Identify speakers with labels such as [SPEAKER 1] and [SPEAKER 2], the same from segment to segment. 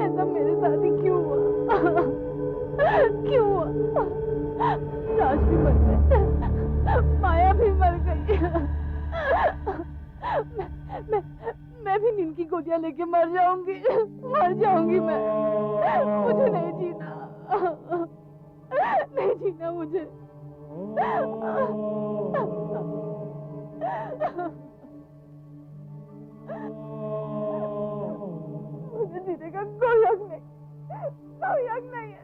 [SPEAKER 1] ऐसा मेरे साथ ही क्यों हुआ? क्यों हुआ? राज भी मर गए, माया भी मर गई। मैं भी नींद की गोलियां लेके मर जाऊंगी मैं। मुझे नहीं जीना, नहीं जीना मुझे। मुझे जीने का कोई हक नहीं, कोई हक नहीं है।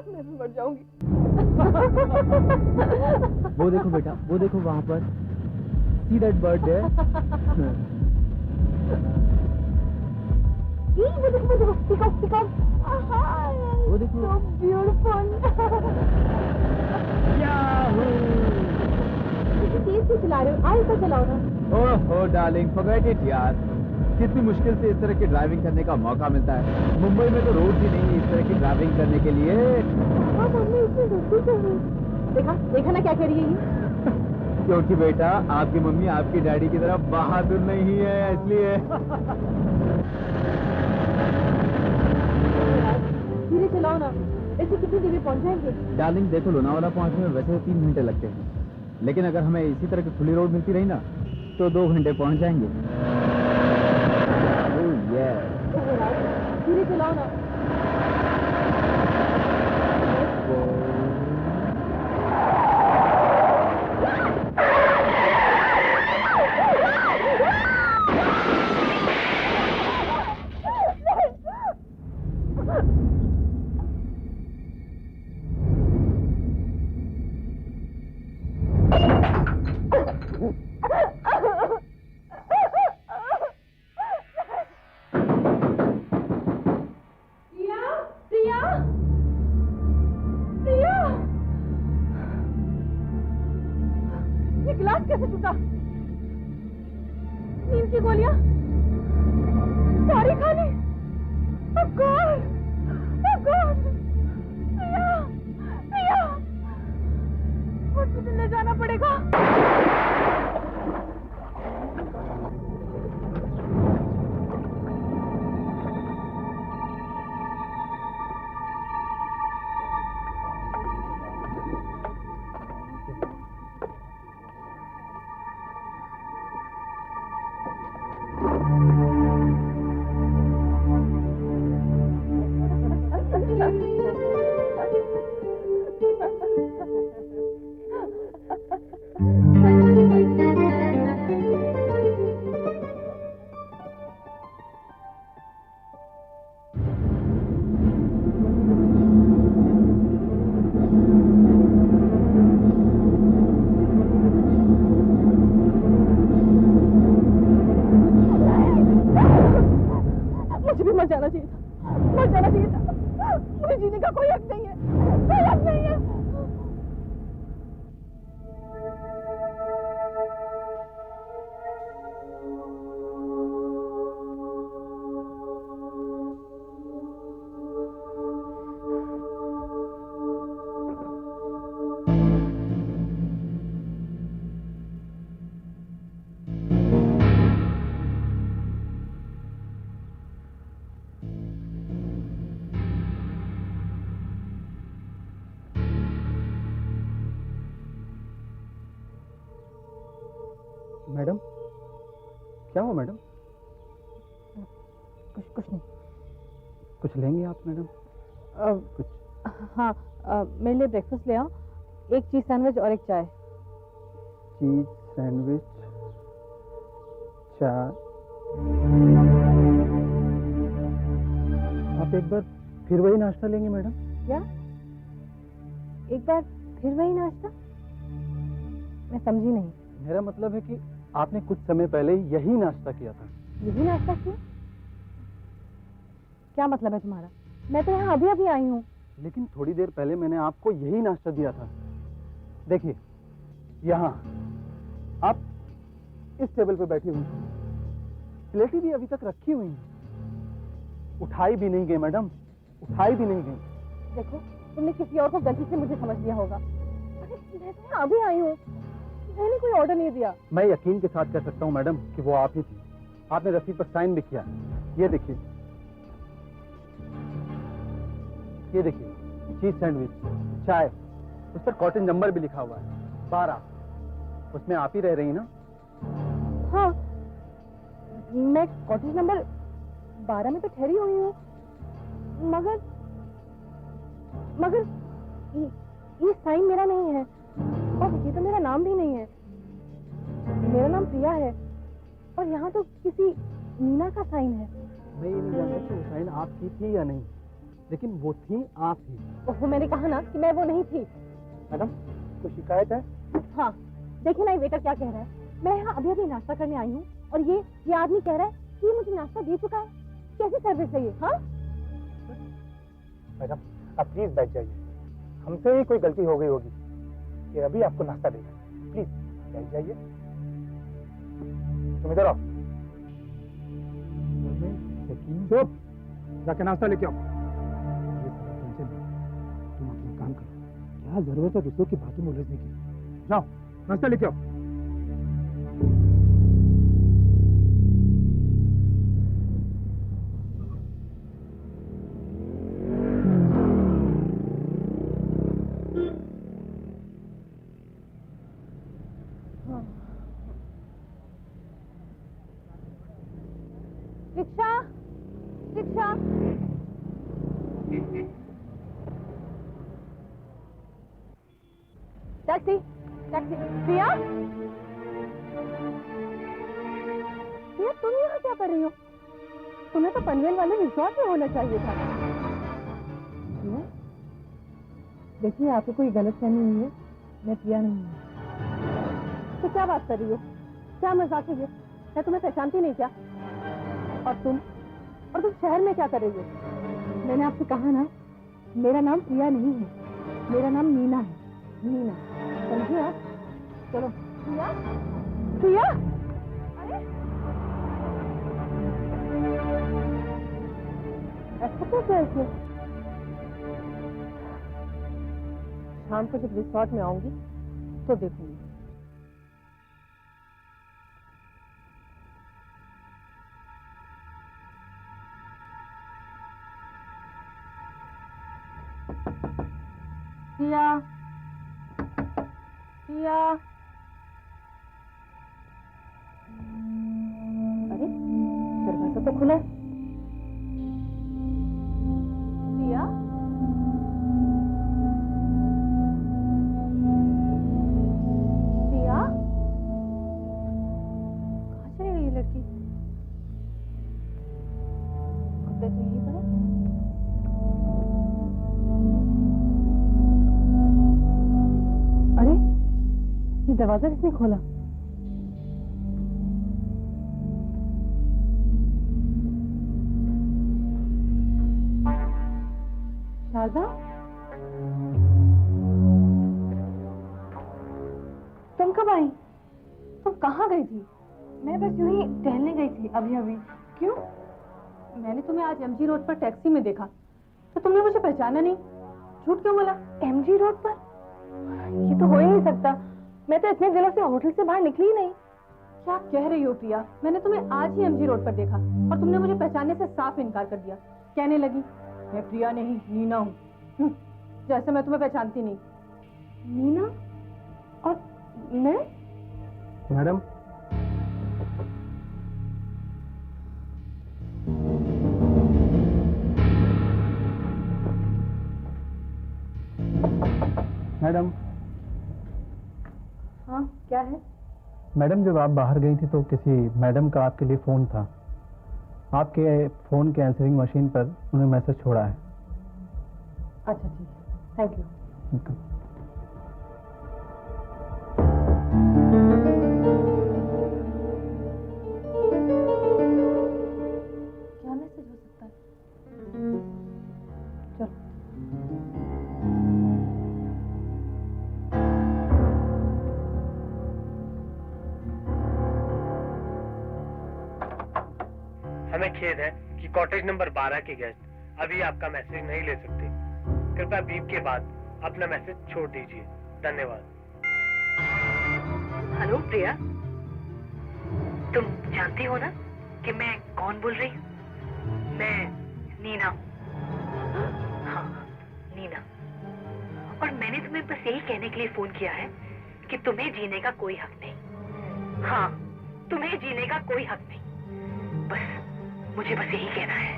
[SPEAKER 1] मैं भी मर जाऊंगी।
[SPEAKER 2] वो देखो बेटा, वो देखो वहां पर, सी दैट बर्ड देयर।
[SPEAKER 1] वो देखो, पीकॉक।
[SPEAKER 2] वो देखो,
[SPEAKER 1] so beautiful। कितनी तेज से चला रहे हो, आगे तो चलाओ ना।
[SPEAKER 2] ओह डार्लिंग, फॉरगेट इट यार। कितनी मुश्किल से इस तरह की ड्राइविंग करने का मौका मिलता है। मुंबई में तो रोड ही नहीं है इस तरह की ड्राइविंग करने के लिए।
[SPEAKER 1] मम्मी इतनी जल्दी कर रही। देखा ना क्या कह रही है ये?
[SPEAKER 2] क्योंकि बेटा आपकी मम्मी आपकी डैडी की तरह बहादुर नहीं है, इसलिए।
[SPEAKER 1] धीरे चलाओ ना, ऐसे कितनी देर में पहुंच जाएंगे?
[SPEAKER 2] डार्लिंग देखो, लोनावाला पहुंचने में वैसे 3 घंटे लगते हैं, लेकिन अगर हमें इसी तरह की खुली रोड मिलती रही ना तो 2 घंटे पहुंच जाएंगे।
[SPEAKER 1] धीरे चलाओ ना। कैसे टूटा? नींद की गोलियां सारी खाली। Oh God! Oh God! प्रिया, हॉस्पिटल ले जाना पड़ेगा। जाना चाहिए था, मर जाना चाहिए था। मुझे जीने का कोई हक नहीं है, कोई हक नहीं है।
[SPEAKER 2] मैडम, क्या हुआ मैडम?
[SPEAKER 1] कुछ नहीं।
[SPEAKER 2] कुछ लेंगे आप मैडम? कुछ?
[SPEAKER 1] हाँ, मेरे लिए ब्रेकफास्ट ले आओ, एक चीज सैंडविच और एक चाय।
[SPEAKER 2] चीज सैंडविच, चाय। आप एक बार फिर वही नाश्ता लेंगे मैडम?
[SPEAKER 1] क्या? एक बार फिर वही नाश्ता? मैं समझी नहीं।
[SPEAKER 2] मेरा मतलब है कि आपने कुछ समय पहले यही नाश्ता किया था।
[SPEAKER 1] यही नाश्ता किया? क्या मतलब है तुम्हारा? मैं तो यहाँ अभी अभी आई हूँ।
[SPEAKER 2] लेकिन थोड़ी देर पहले मैंने आपको यही नाश्ता दिया था। देखिए, यहाँ आप इस टेबल पे बैठी हुई, प्लेटें भी अभी तक रखी हुई हैं।
[SPEAKER 3] उठाई भी नहीं गई मैडम, उठाई भी नहीं गई।
[SPEAKER 1] देखो, तुमने किसी और को गलती से मुझे समझ लिया होगा। अरे मैं तो यहाँ अभी आई हूँ, मैंने कोई ऑर्डर नहीं दिया।
[SPEAKER 3] मैं यकीन के साथ कह सकता हूँ मैडम कि वो आप ही थी। आपने रसीद पर साइन भी किया। ये देखिए, ये देखिए, चीज सैंडविच, चाय, उस पर कॉटन नंबर भी लिखा हुआ है 12। उसमें आप ही रह रही ना?
[SPEAKER 1] हाँ, मैं कॉटेज नंबर 12 में तो ठहरी हुई हूँ, मगर मगर ये साइन मेरा नहीं है और ये तो मेरा नाम भी नहीं है। मेरा नाम प्रिया है और यहाँ तो किसी मीना का साइन है।
[SPEAKER 3] मैं ये नहीं जानता कि वो साइन आपकी थी या नहीं, लेकिन वो थी आप ही।
[SPEAKER 1] ओहो, मैंने कहा ना कि मैं वो नहीं थी।
[SPEAKER 3] मैडम, कोई शिकायत है?
[SPEAKER 1] हाँ, देखिए ना ये वेटर क्या कह रहा है। मैं यहाँ अभी अभी नाश्ता करने आई हूँ और ये आदमी कह रहा है कि ये मुझे नाश्ता दे चुका है। कैसी सर्विस है ये? हाँ
[SPEAKER 3] मैडम, आप प्लीज बैठ जाइए, हमसे ही कोई गलती हो गई होगी। ये अभी आपको नाश्ता देगा, प्लीज बैठ जाइए। तुम इधर आओ। चुप, जाके नाश्ता लेके आओ। तुम अपना काम करो, क्या जरूरत है दूसरों की बातों में उलझने की। जाओ नाश्ता लेके आओ।
[SPEAKER 1] Rickshaw, rickshaw. Taxi, taxi. Priya, Priya, तुम यहाँ क्या कर रही हो? तुम्हें तो पनवेल वाले रिजॉर्ट में होना चाहिए था। देखिए, आपको कोई गलतफहमी हुई है, मैं प्रिया नहीं हूँ। तो क्या बात कर रही हो? क्या मजाक है ये? मैं तुम्हें पहचानती नहीं क्या? और तुम शहर में क्या कर रही हो? मैंने आपसे कहा ना, मेरा नाम प्रिया नहीं है, मेरा नाम मीना है। मीना, समझे आप? चलो। प्रिया, प्रिया, अरे ऐसा क्या कैसे? शाम को जब रिसोर्ट में आऊंगी तो देखूंगी। प्रिया, प्रिया, अरे दरवाजा तो खुला है। प्रिया, प्रिया, कहाँ चली गई ये लड़की? कपड़े तो यही पड़े। अरे ये दरवाजा किसने खोला? शारदा, तुम कब आई? तुम कहाँ गई थी? मैं बस यूं ही टहलने गई थी अभी अभी। क्यों? मैंने तुम्हें आज एमजी रोड पर टैक्सी में देखा तो तुमने मुझे पहचाना नहीं। झूठ क्यों बोला? एमजी रोड पर? ये तो हो ही नहीं सकता, मैं तो इतने दिनों से होटल से बाहर निकली ही नहीं। क्या कह रही हो प्रिया? मैंने तुम्हें आज ही एमजी रोड पर देखा और तुमने मुझे पहचानने से साफ इनकार कर दिया। कहने लगी मैं प्रिया नहीं मीना हूँ, जैसे मैं तुम्हें पहचानती नहीं। मीना? और मैं?
[SPEAKER 3] Madam, madam.
[SPEAKER 1] हाँ, क्या है?
[SPEAKER 3] मैडम, जब आप बाहर गई थी तो किसी मैडम का आपके लिए फ़ोन था। आपके फ़ोन के आंसरिंग मशीन पर उन्होंने मैसेज छोड़ा है।
[SPEAKER 1] अच्छा ठीक है, थैंक यू। क्या मैसेज हो सकता है? चलो।
[SPEAKER 4] हमें खेद है कि कि कॉटेज नंबर 12 के गेस्ट अभी आपका मैसेज नहीं ले सकते। कृपया बीप के बाद अपना मैसेज छोड़ दीजिए। धन्यवाद।
[SPEAKER 5] हेलो प्रिया, तुम जानती हो ना कि मैं कौन बोल रही हूँ? मैं नीना। हाँ, नीना। और मैंने तुम्हें बस यही कहने के लिए फोन किया है कि तुम्हें जीने का कोई हक नहीं। हाँ, तुम्हें जीने का कोई हक नहीं। बस मुझे बस यही कहना है।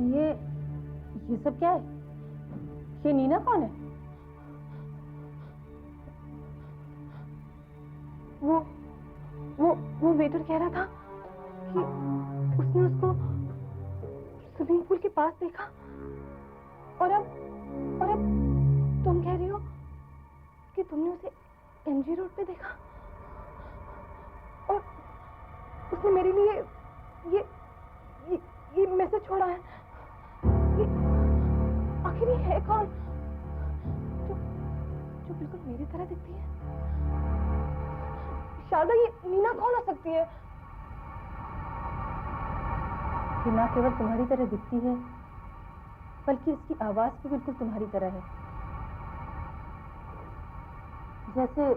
[SPEAKER 1] ये सब क्या है? ये नीना कौन है? वो वेटर कह रहा था कि उसने उसको स्विमिंग पूल के पास देखा और अब तुम कह रही हो कि तुमने उसे एमजी रोड पे देखा और उसने मेरे लिए ये मैसेज छोड़ा है। ये आखिर ये है कौन जो बिल्कुल मेरी तरह दिखती है? शारदा, ये नीना कौन हो सकती है? ये ना केवल तुम्हारी तरह दिखती है बल्कि इसकी आवाज भी बिल्कुल तुम्हारी तरह है, जैसे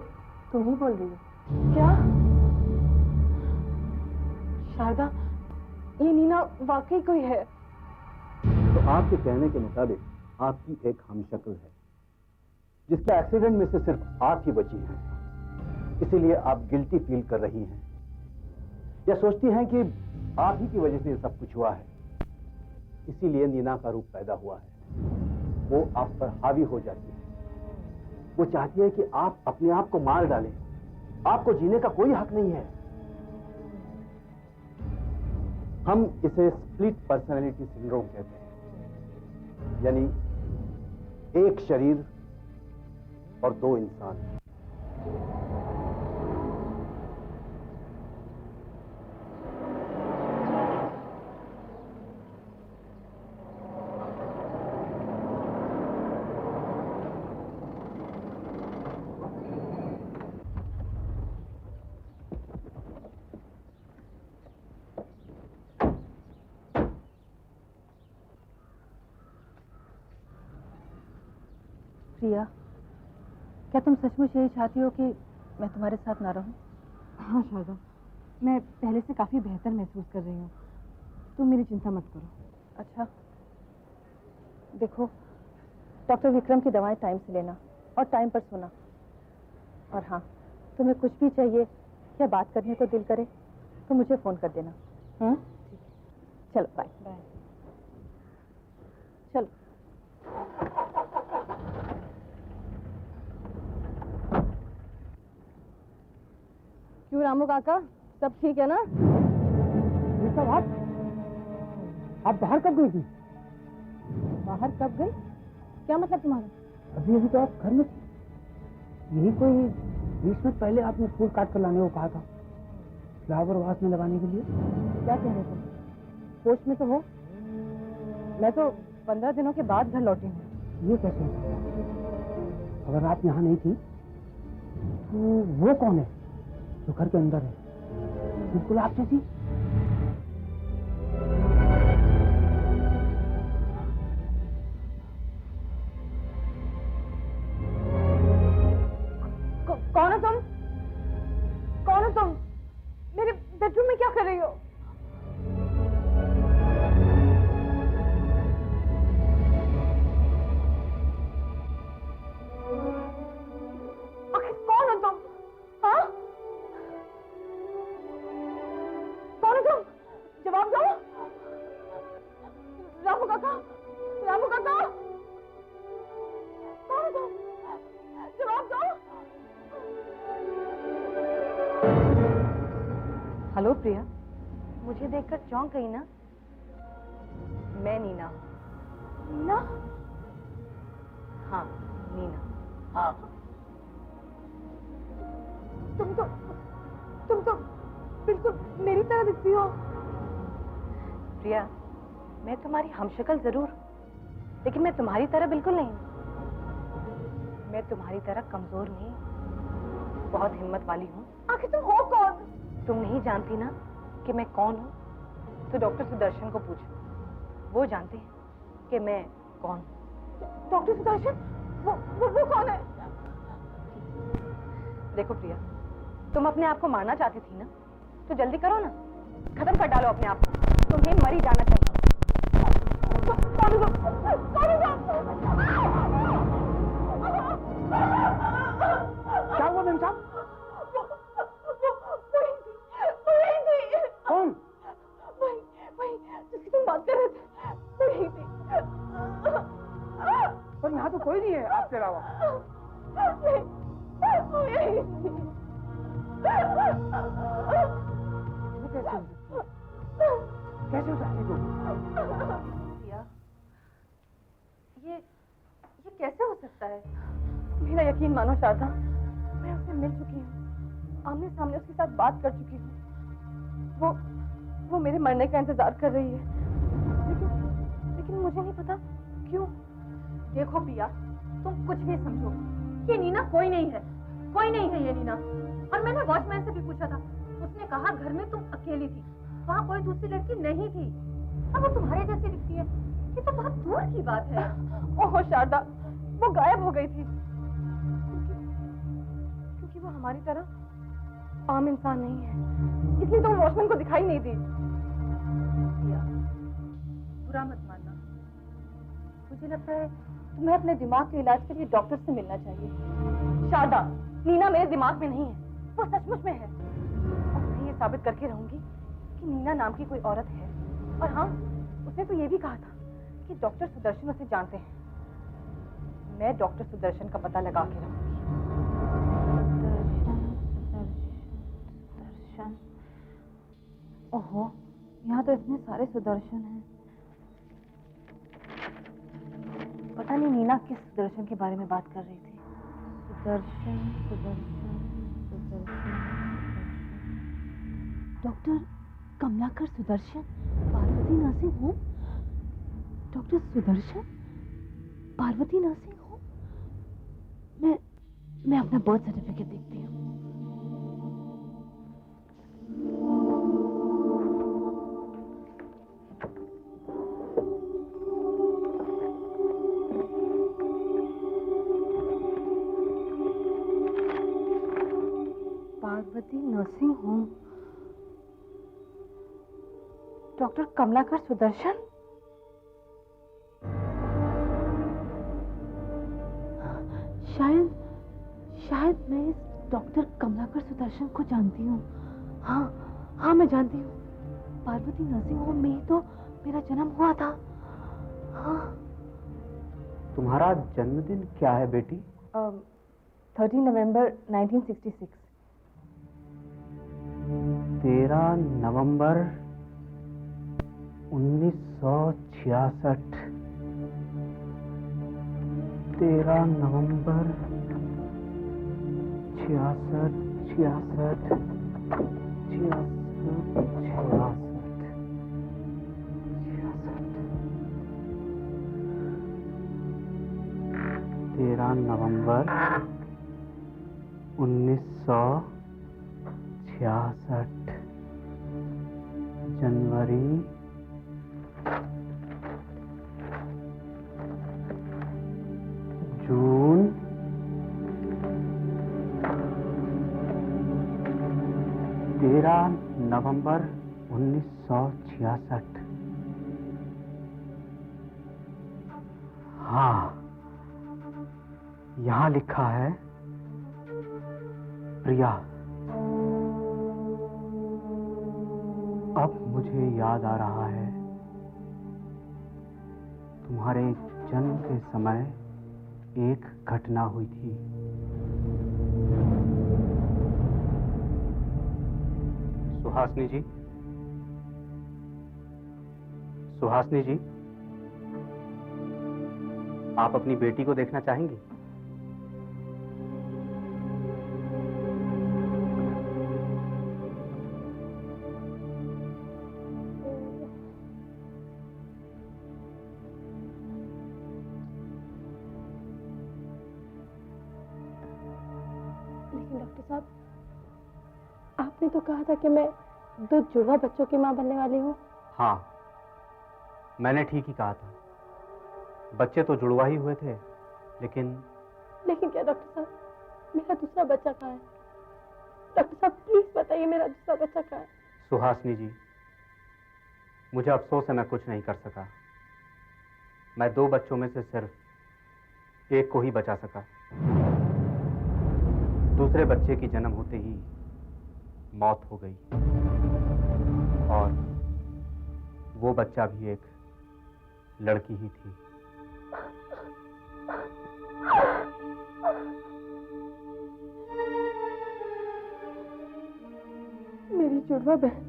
[SPEAKER 1] तुम ही बोल रही हो। क्या शारदा, ये नीना वाकई कोई है?
[SPEAKER 3] तो आपके कहने के मुताबिक आपकी एक हमशक्ल है जिसके एक्सीडेंट में से सिर्फ आप ही बची हैं, इसीलिए आप गिल्टी फील कर रही हैं या सोचती हैं कि आप ही की वजह से सब कुछ हुआ है। इसीलिए नीना का रूप पैदा हुआ है। वो आप पर हावी हो जाती है। वो चाहती है कि आप अपने आप को मार डालें। आपको जीने का कोई हक नहीं है। हम इसे स्प्लिट पर्सनैलिटी सिंड्रोम कहते हैं, यानी एक शरीर और दो इंसान।
[SPEAKER 1] प्रिया, क्या तुम सचमुच यही चाहती हो कि मैं तुम्हारे साथ ना रहूं? हाँ शारदा, मैं पहले से काफी बेहतर महसूस कर रही हूँ। तुम मेरी चिंता मत करो। अच्छा, देखो, डॉक्टर विक्रम की दवाएं टाइम से लेना और टाइम पर सोना। और हाँ, तुम्हें कुछ भी चाहिए या बात करने को दिल करे तो मुझे फोन कर देना। चलो बाय। बाय। चलो। क्यों रामू काका, सब ठीक है ना?
[SPEAKER 3] ये सब आप बाहर कब गई थी?
[SPEAKER 1] बाहर कब गई? क्या मतलब तुम्हारा?
[SPEAKER 3] अभी अभी तो आप घर में थी। यही कोई 20 मिनट पहले आपने फूल काट कर लाने को कहा था, फ्लावर वास में लगाने के लिए।
[SPEAKER 1] क्या कह रहे थे? होश में तो हो? मैं तो 15 दिनों के बाद घर लौटी हूँ।
[SPEAKER 3] ये कैसे हो सकता है? अगर आप यहाँ नहीं थी तो वो कौन है जो घर के अंदर है, बिल्कुल आप जैसी?
[SPEAKER 1] कौन हो तुम? कौन हो तुम? मेरे बेडरूम में क्या कर रही हो? आखिर कौन हो तुम? हाँ? कौन हो तुम? जवाब दो। रामू काका, रामू काका, कौन हो तुम? जवाब दो। हेलो प्रिया, मुझे देखकर चौंक गई ना? मैं नीना हूँ। नीना? हाँ, नीना। हाँ। तुम तो बिल्कुल मेरी तरह दिखती हो। प्रिया, मैं तुम्हारी हमशक्ल जरूर, लेकिन मैं तुम्हारी तरह बिल्कुल नहीं। मैं तुम्हारी तरह कमजोर नहीं, बहुत हिम्मत वाली हूँ। आखिर तुम हो कौन? तुम नहीं जानती ना कि मैं कौन हूँ?
[SPEAKER 5] तो डॉक्टर सुदर्शन को पूछो, वो जानते हैं कि मैं कौन।
[SPEAKER 1] डॉक्टर सुदर्शन? वो कौन है?
[SPEAKER 5] देखो प्रिया, तुम अपने आप को मारना चाहती थी ना, तो जल्दी करो ना, खत्म कर डालो अपने आप को, तुम्हें मर ही जाना चाहिए।
[SPEAKER 3] क्या हुआ मेम साहब? कौन?
[SPEAKER 1] वही जिसकी तुम बात कर रहे थे, वही थी।
[SPEAKER 3] पर यहाँ तो कोई नहीं है आपके अलावा। कैसे हो सकती तू?
[SPEAKER 1] ये कैसे हो सकता है? मेरा यकीन मानो शारदा, मैं उससे मिल चुकी हूँ, आमने सामने उसके साथ बात कर चुकी हूँ। वो मेरे मरने का इंतजार कर रही है, लेकिन मुझे नहीं पता क्यों। देखो प्रिया, तुम कुछ भी समझो, ये नीना कोई नहीं है ये नीना। और मैंने वॉचमैन से भी पूछा था, उसने कहा घर में तुम अकेली थी, वहाँ कोई दूसरी लड़की नहीं थी। अब वो तुम्हारे जैसी दिखती है, ये तो बहुत दूर की बात है। ओह शारदा, वो गायब हो गई थी, क्योंकि वो हमारी तरह आम इंसान नहीं है, इसलिए तो वॉचमैन को दिखाई नहीं दी। बुरा मत मानना, मुझे लगता है तुम्हें अपने दिमाग के इलाज के लिए डॉक्टर से मिलना चाहिए। शारदा, नीना मेरे दिमाग में नहीं है, वो सचमुच में है। और मैं ये साबित करके रहूंगी कि नीना नाम की कोई औरत है। और हाँ, उसने तो ये भी कहा था कि डॉक्टर सुदर्शन उसे जानते हैं। मैं डॉक्टर सुदर्शन का पता लगा के रहूंगी। सुदर्शन, ओहो, यहाँ तो इतने सारे सुदर्शन हैं। पता नहीं नीना किस सुदर्शन के बारे में बात कर रही थी। Sudarshan. Doctor Kamlakar Sudarshan, Parvati nursing home. Doctor Sudarshan, Parvati nursing home. मैं अपना बर्थ सर्टिफिकेट देखती हूँ। Parvati nursing home, doctor Kamlakar Sudarshan. शायद मैं इस डॉक्टर कमलाकर सुदर्शन को जानती हूँ। हाँ, मैं जानती हूँ। पार्वती नर्सिंग होम में ही तो मेरा जन्म हुआ था। हाँ।
[SPEAKER 3] तुम्हारा जन्मदिन क्या है बेटी?
[SPEAKER 1] 13 नवंबर 1966।
[SPEAKER 3] 13 नवंबर 1966। 13 नवंबर 66। 13 नवंबर 1966। जनवरी जून नवंबर 1966। हाँ, यहाँ लिखा है प्रिया। अब मुझे याद आ रहा है, तुम्हारे जन्म के समय एक घटना हुई थी। सुहासिनी जी, आप अपनी बेटी को देखना चाहेंगी?
[SPEAKER 1] लेकिन डॉक्टर साहब, आपने तो कहा था कि मैं 2 जुड़वा बच्चों की मां बनने वाली हूँ।
[SPEAKER 3] हाँ, मैंने ठीक ही कहा था। बच्चे तो जुड़वा ही हुए थे, लेकिन
[SPEAKER 1] क्या डॉक्टर साहब, मेरा दूसरा बच्चा कहाँ है? डॉक्टर साहब प्लीज बताइए मेरा दूसरा बच्चा कहाँ है?
[SPEAKER 3] सुहासिनी जी, मुझे अफसोस है मैं कुछ नहीं कर सका। मैं 2 बच्चों में से सिर्फ एक को ही बचा सका। दूसरे बच्चे की जन्म होते ही मौत हो गई, और वो बच्चा भी एक लड़की ही थी।
[SPEAKER 1] मेरी जुड़वा बहन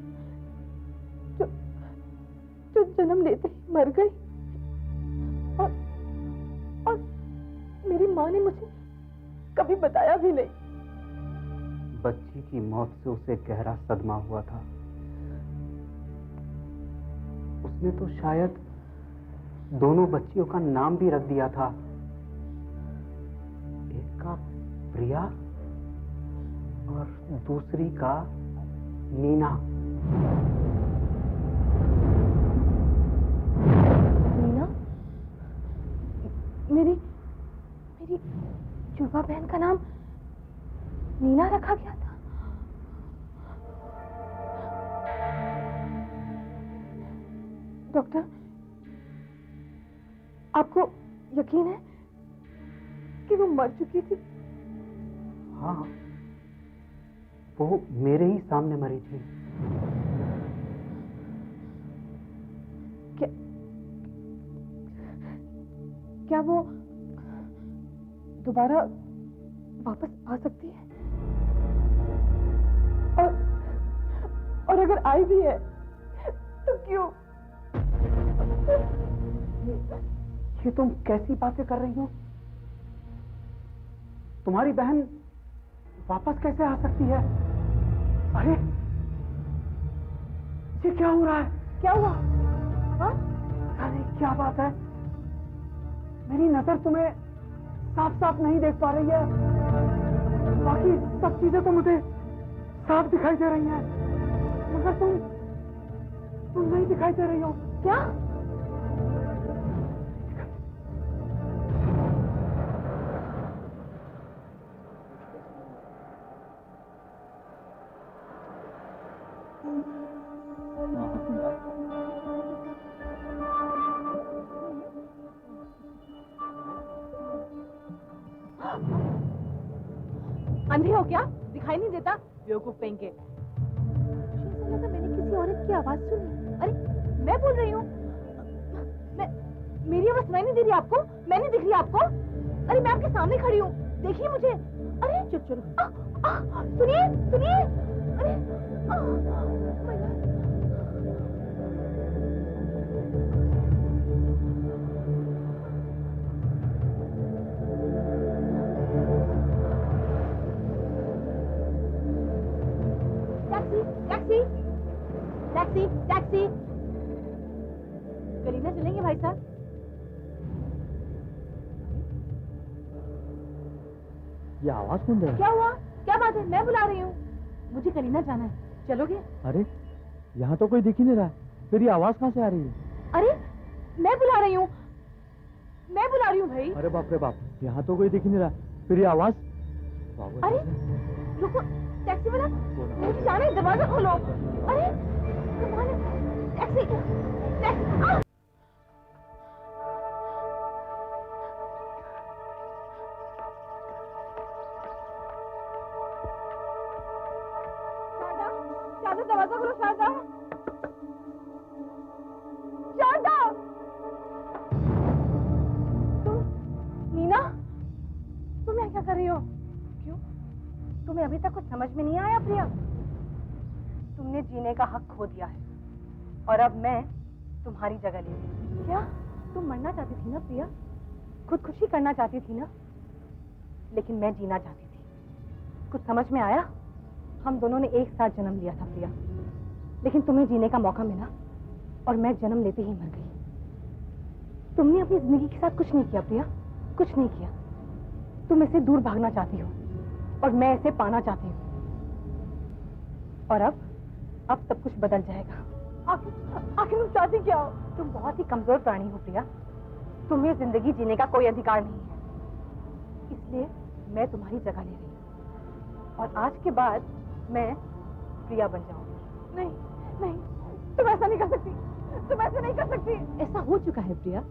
[SPEAKER 1] जो जन्म लेते ही मर गई, और मेरी माँ ने मुझे कभी बताया भी नहीं।
[SPEAKER 3] बच्ची की मौत से उसे गहरा सदमा हुआ था। उसने तो शायद दोनों बच्चियों का नाम भी रख दिया था। एक का प्रिया और दूसरी का नीना।
[SPEAKER 1] नीना? मेरी जुड़वा बहन का नाम नीना रखा गया था? डॉक्टर, आपको यकीन है कि वो मर चुकी थी?
[SPEAKER 3] हाँ, वो मेरे ही सामने मरी थी।
[SPEAKER 1] क्या वो दोबारा वापस आ सकती है? और अगर आई भी है तो क्यों?
[SPEAKER 3] ये तुम कैसी बातें कर रही हो? तुम्हारी बहन वापस कैसे आ सकती है? अरे, ये क्या हो रहा है?
[SPEAKER 1] क्या हुआ? हाँ?
[SPEAKER 3] पता नहीं क्या बात है। मेरी नजर तुम्हें साफ साफ नहीं देख पा रही है। बाकी सब चीजें तो मुझे साफ दिखाई दे रही हैं, मगर तुम नहीं दिखाई दे रही हो।
[SPEAKER 1] क्या? अंधे हो क्या? दिखाई नहीं देता? बेवकूफ कहेंगे। मुझे ऐसा लगा मैंने किसी औरत की आवाज सुनी। अरे मैं बोल रही हूँ। मेरी आवाज सुनाई नहीं दे रही आपको? मैं नहीं दिख रही आपको? अरे मैं आपके सामने खड़ी हूँ, देखिए मुझे। अरे चलो सुनिए सुनिए। अरे टैक्सी टैक्सी टैक्सी। करीना चलेंगे भाई साहब?
[SPEAKER 2] ये आवाज कौन दे रहा है?
[SPEAKER 1] क्या हुआ? क्या बात है? मैं बुला रही हूँ। मुझे करीना जाना है, चलोगे?
[SPEAKER 2] अरे, यहाँ तो कोई दिख ही नहीं रहा। फिर ये आवाज कहाँ से आ रही है?
[SPEAKER 1] अरे मैं बुला रही हूँ, मैं बुला रही हूँ भाई।
[SPEAKER 2] अरे बाप रे बाप, यहाँ तो कोई दिख ही नहीं रहा। फिर ये आवाज?
[SPEAKER 1] अरे रुको, टैक्सी वाला, मुझे जाना है, दरवाजा खोलो। अरे कमाल है। Taxi taxi. शारदा, दरवाजा खोलो शारदा। शारदा, नीना, तुम यहाँ क्या कर रही हो? क्यों? तुम्हें अभी तक कुछ समझ में नहीं आया प्रिया? तुमने जीने का हक खो दिया है, और अब मैं तुम्हारी जगह ले रही। क्या तुम मरना चाहती थी ना प्रिया? खुदकुशी करना चाहती थी ना? लेकिन मैं जीना चाहती थी। कुछ समझ में आया? हम दोनों ने एक साथ जन्म लिया था प्रिया, लेकिन तुम्हें जीने का मौका मिला और मैं जन्म लेते ही मर गई। तुमने अपनी जिंदगी के साथ कुछ नहीं किया प्रिया, कुछ नहीं किया। तुम इसे दूर भागना चाहती हो और मैं इसे पाना चाहती हूँ। और अब सब कुछ बदल जाएगा। आखिर तुम चाहती क्या हो? तुम बहुत ही कमजोर प्राणी हो प्रिया। तुम्हें जिंदगी जीने का कोई अधिकार नहीं है, इसलिए मैं तुम्हारी जगह ले रही हूँ और आज के बाद मैं प्रिया बन जाऊंगी। नहीं नहीं, तुम ऐसा नहीं कर सकती, तुम ऐसा नहीं कर सकती। ऐसा हो चुका है प्रिया।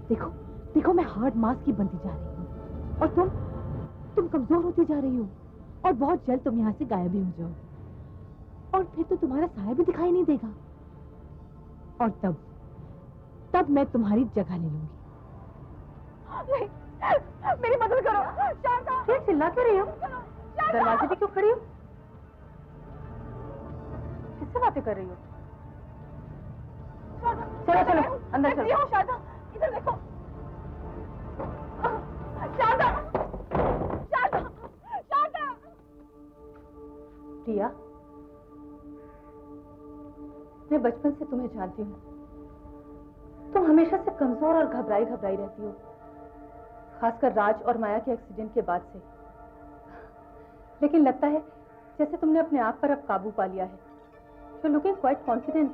[SPEAKER 1] देखो देखो, मैं हार्ड मास की बनती जा रही हूँ और तुम कमजोर होती जा रही हो और बहुत जल्द तुम यहाँ से गायब भी हो जाओगे और फिर तो तुम्हारा साया भी दिखाई नहीं देगा और तब मैं तुम्हारी जगह ले लूंगी। नहीं, मेरी मदद करो। शारदा, क्या चिल्ला क्यों रही हो? दरवाजे पे क्यों खड़ी हो? किससे बातें कर रही हो? चलो चलो अंदर चलो। शारदा, इधर देखो। शारदा, शारदा, शारदा। प्रिया, मैं बचपन से तुम्हें जानती हूँ। तुम हमेशा से कमजोर और घबराई रहती हो, खासकर राज और माया के एक्सीडेंट के बाद से। लेकिन लगता है जैसे तुमने अपने आप पर अब काबू पा लिया है। You're looking quite confident.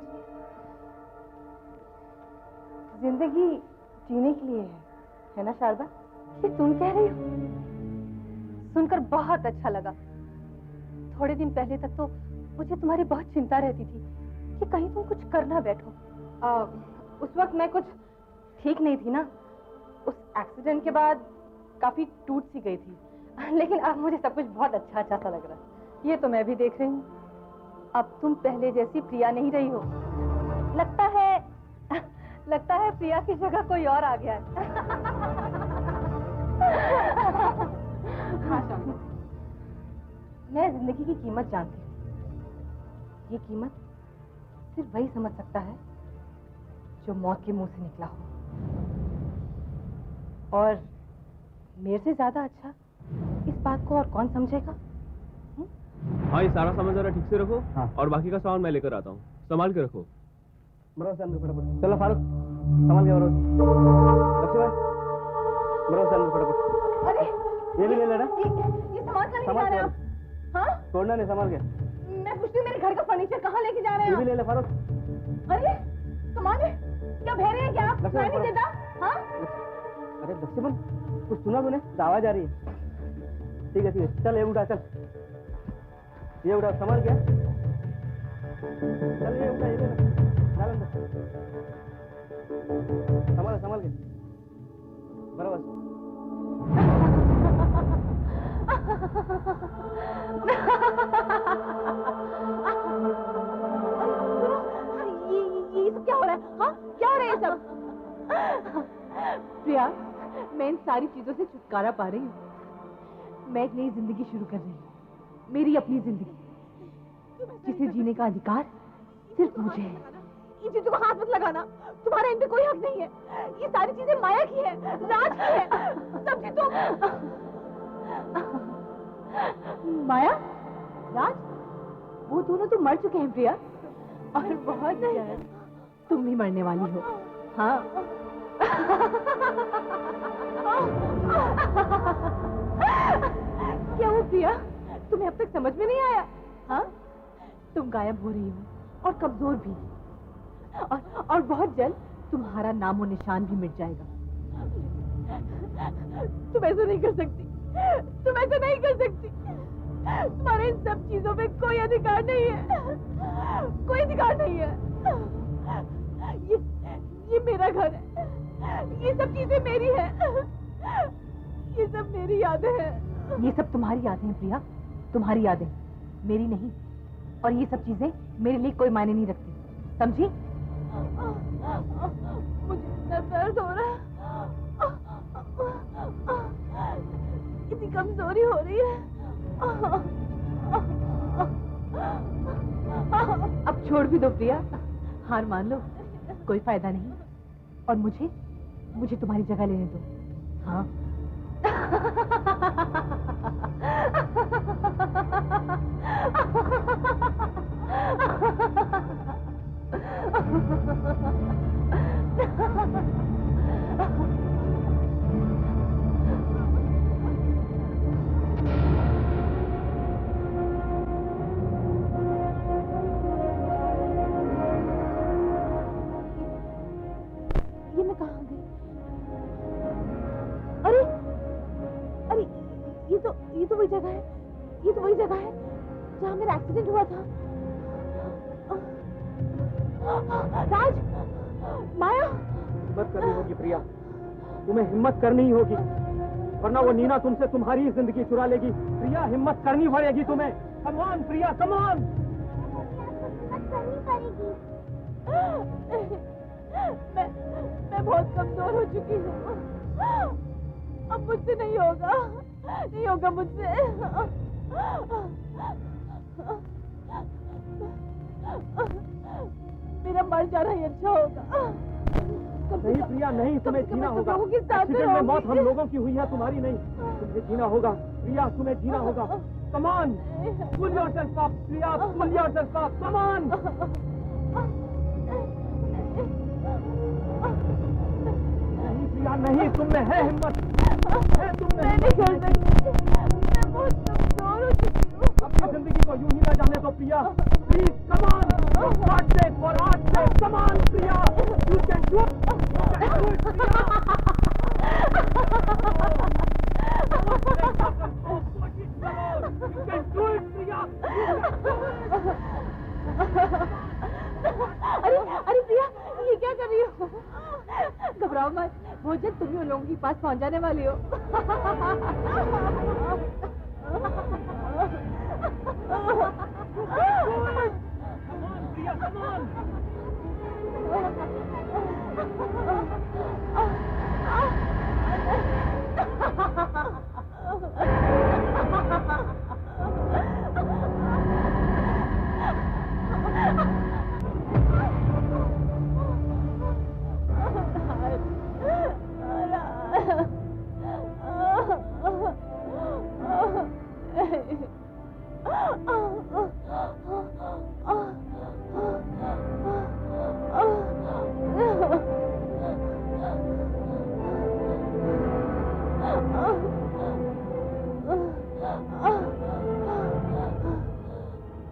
[SPEAKER 1] जिंदगी जीने के लिए है ना शारदा? ये तुम कह रही हो? सुनकर बहुत अच्छा लगा। थोड़े दिन पहले तक तो मुझे तुम्हारी बहुत चिंता रहती थी कि कहीं तुम कुछ कर ना बैठो। उस वक्त मैं कुछ ठीक नहीं थी ना। उस एक्सीडेंट के बाद काफी टूट सी गई थी, लेकिन अब मुझे सब कुछ बहुत अच्छा सा लग रहा है। ये तो मैं भी देख रही हूँ। अब तुम पहले जैसी प्रिया नहीं रही हो। लगता है प्रिया की जगह कोई और आ गया है। हाँ शाम, मैं जिंदगी की कीमत जानती हूँ। ये कीमत सिर्फ वही समझ सकता है जो मौत के मुंह से निकला हो। और मेरे से ज्यादा अच्छा इस बात को और कौन समझेगा?
[SPEAKER 6] हाँ, ये सारा सामान जरा ठीक से रखो।
[SPEAKER 3] हाँ।
[SPEAKER 6] और बाकी का सामान मैं लेकर आता हूँ, संभाल के रखो।
[SPEAKER 3] बरोबर से अंदर फटाफट। चलो फारूक, संभाल के बरोबर। लक्ष्मण, बरोबर से अंदर फटाफट।
[SPEAKER 1] अरे
[SPEAKER 3] ये भी ले लेना।
[SPEAKER 1] ये सामान कहाँ लेके जा रहे हैं आप? हाँ?
[SPEAKER 3] छोड़ना नहीं, संभाल के।
[SPEAKER 1] मैं पूछती हूँ मेरे घर का फर्नीचर कहाँ लेके जा रहे हैं
[SPEAKER 3] ये भी
[SPEAKER 1] आप?
[SPEAKER 3] ले ले फारूक।
[SPEAKER 1] अरे कमाल है, क्या बह रहे हैं क्या आप?
[SPEAKER 3] लक्ष्मण,
[SPEAKER 1] मैं नहीं देता। हाँ?
[SPEAKER 3] अरे लक्ष्मण, कुछ सुना तूने? आवाज आ रही है। ठीक है, चल ये उठा, चल ये उठा, संभाल के। चल ये उठा, ये ले, डाल अंदर। संभाल के बराबर। ये सब क्या हो रहा है? हाँ, क्या हो रहा है ये सब? प्रिया, मैं इन सारी चीजों से छुटकारा पा रही हूँ। मैं एक नई जिंदगी शुरू कर रही हूँ, मेरी अपनी जिंदगी, जिसे जीने का अधिकार सिर्फ मुझे है। इन चीजों को हाथ मत लगाना, तुम्हारा इन पे कोई हक नहीं है। ये सारी चीजें माया की है, राज की है, समझी तुम? माया, राज, वो दोनों तो मर चुके हैं प्रिया, और बहुत जल्द तुम भी मरने वाली हो। हाँ। क्या वो प्रिया, तुम्हें अब तक समझ में नहीं आया? हाँ, तुम गायब हो रही हो और कमजोर भी, और बहुत जल्द तुम्हारा नामो निशान भी मिट जाएगा। तुम ऐसा नहीं कर सकती, तुम ऐसा नहीं कर सकती। तुम्हारे इन सब चीजों पे कोई अधिकार नहीं है, कोई अधिकार नहीं है। ये मेरा घर है, ये सब चीजें मेरी है, ये सब मेरी यादें हैं। ये सब तुम्हारी यादें हैं प्रिया, तुम्हारी यादें, मेरी नहीं। और ये सब चीजें मेरे लिए कोई मायने नहीं रखती, समझी? मुझे इतना दर्द हो रहा है, इतनी कमजोरी हो रही है। अब छोड़ भी दो प्रिया, हार मान लो, कोई फायदा नहीं। और मुझे तुम्हारी जगह लेने दो। हाँ।
[SPEAKER 1] ये तो वही जगह है, ये तो वही जगह है जहाँ मेरा एक्सीडेंट हुआ था। राज, माया।
[SPEAKER 7] हिम्मत करनी होगी प्रिया, तुम्हें हिम्मत करनी ही होगी, वरना वो नीना तुमसे तुम्हारी ही जिंदगी चुरा लेगी। प्रिया हिम्मत करनी पड़ेगी तुम्हें। Come on Priya, come on.
[SPEAKER 1] मैं बहुत कमजोर हो चुकी हूँ, अब मुझसे नहीं होगा, नहीं होगा मुझसे। मेरा मर जाना ही अच्छा होगा।
[SPEAKER 7] नहीं प्रिया नहीं, तुम्हें जीना होगा। एक्सीडेंट में मौत हम लोगों की हुई है, तुम्हारी नहीं। तुम्हें जीना होगा प्रिया, तुम्हें जीना होगा। Come on, pull yourself up Priya, pull yourself up, come on. नहीं प्रिया नहीं, तुम में है हिम्मत, है तुम में।
[SPEAKER 1] मैं नहीं कर सकती, मैं बहुत कमजोर हो चुकी हूँ।
[SPEAKER 7] अपनी जिंदगी को यूं ही ना जाने दो Priya, please come on. For God's sake, for God's sake, come on Priya, you can do it, you can do it Priya. You can do it Priya.
[SPEAKER 1] अरे प्रिया, ये क्या कर रही हो? घबराओ मत, बहुत जल्द तुम ही उन लोगों के पास पहुंच जाने वाली हो।
[SPEAKER 7] Come on!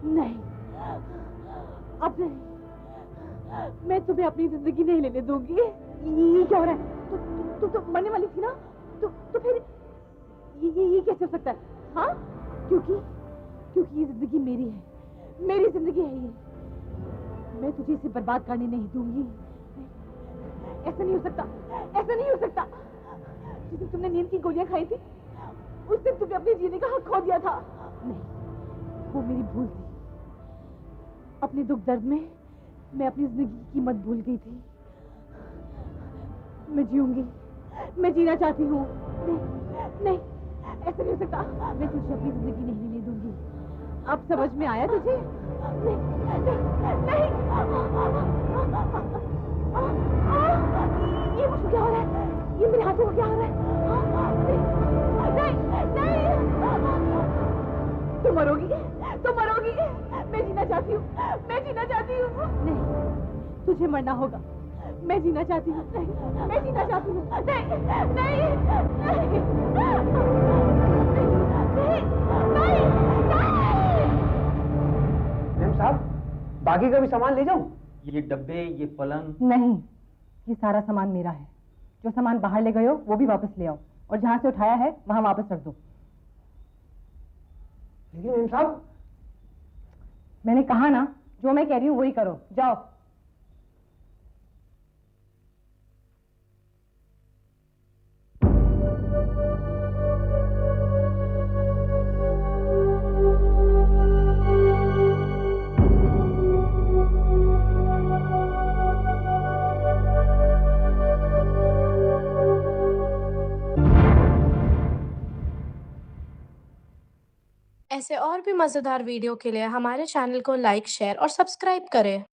[SPEAKER 1] नहीं, अब नहीं, मैं तुम्हें अपनी जिंदगी नहीं लेने दूंगी। ये क्या हो रहा है? तू तो मरने वाली थी ना, तो फिर ये कैसे हो सकता है? हाँ, क्योंकि ये जिंदगी मेरी है, मेरी जिंदगी है ये। मैं तुझे इसे बर्बाद करने नहीं दूंगी। ऐसा नहीं हो सकता, ऐसा नहीं हो सकता। जिस दिन तुमने नींद की गोलियां खाई थी, उस दिन तुमने अपने जीने का हक खो दिया था। नहीं, वो मेरी भूल थी। अपने दुख दर्द में मैं अपनी जिंदगी की कीमत भूल गई थी। मैं जीऊंगी, मैं जीना चाहती हूँ। नहीं, नहीं, ऐसा नहीं हो सकता। मैं तुझे अपनी जिंदगी नहीं लेने दूंगी। अब समझ में आया तुझे? नहीं, नहीं, नहीं। ये मुझे क्या हो रहा है? ये मेरे हाथों को क्या हो रहा है? नहीं, नहीं, नहीं। तुम मरोगी, तुम मरोगी। मैं जीना चाहती हूँ, मैं जीना चाहती हूँ। नहीं, तुझे मरना होगा। मैं जीना चाहती हूँ। नहीं, मैं जीना चाहती हूँ। नहीं, नहीं, नहीं, नहीं,
[SPEAKER 8] मैम साहब, बाकी का भी सामान ले जाऊं? ये डब्बे, ये पलंग।
[SPEAKER 1] नहीं, ये सारा सामान मेरा है। जो सामान बाहर ले गए हो वो भी वापस ले आओ, और जहाँ से उठाया है वहाँ वापस रख दो।
[SPEAKER 8] लेकिन मैम साहब,
[SPEAKER 1] मैंने कहा ना, जो मैं कह रही हूँ वही करो। जाओ।
[SPEAKER 9] ऐसे और भी मज़ेदार वीडियो के लिए हमारे चैनल को लाइक, शेयर और सब्सक्राइब करें।